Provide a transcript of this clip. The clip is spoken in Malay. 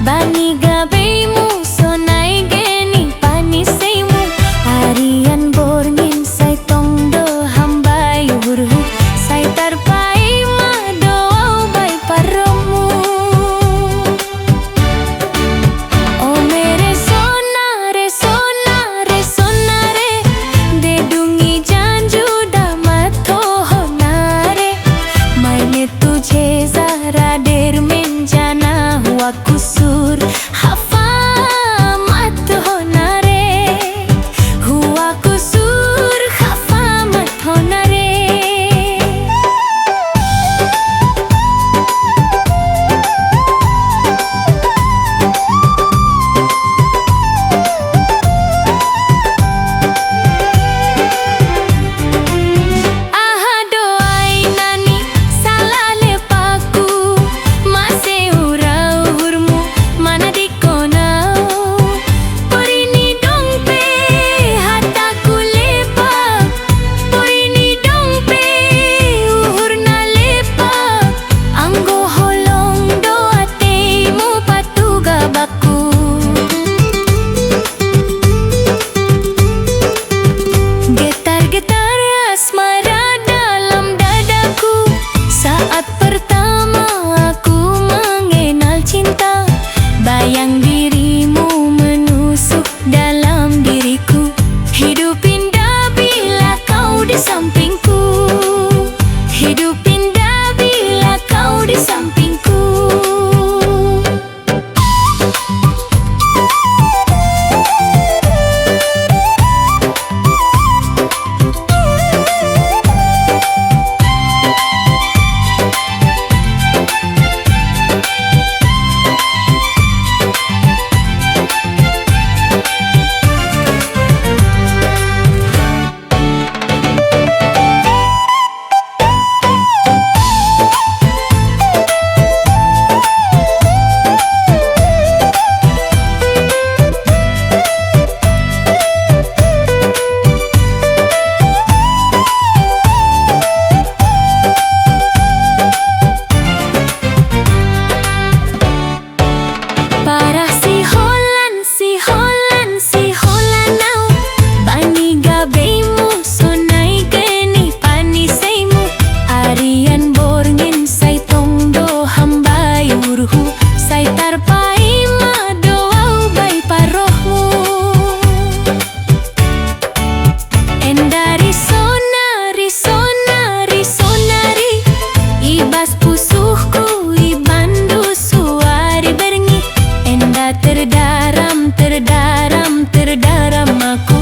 Bani gabeimu sonai geni paniseimu Arian borngin sai tongdo hambai burhu sai tarpai madoau bai parromu O mere sonare sonare sonare dedungi janju damat honare maine tujhe zara der menjana hua kusur hafa mat honare hua kusur hafa mat honare aha doai nani salale paku mase urau hurmu mana dikonau porini dongpe hataku lepak porini dongpe uhurna lepak anggo holong doatemu patuga baku getar-getar asmara dalam dadaku saat pertama aku mengenal cinta bayang dirimu menusuk dalam diriku hidup indah bila kau di sampingku hidup indah bila kau di sampingku Parah si holan nau bani gabeimu sonai geni paniseimu arian borngin sai tongdo hambai urhu sai tarpai madoau bai parrohmu endari sonari sonari sonari ibas pusuhku ibandu suari berngi enda terdaram terdaram terdaram aku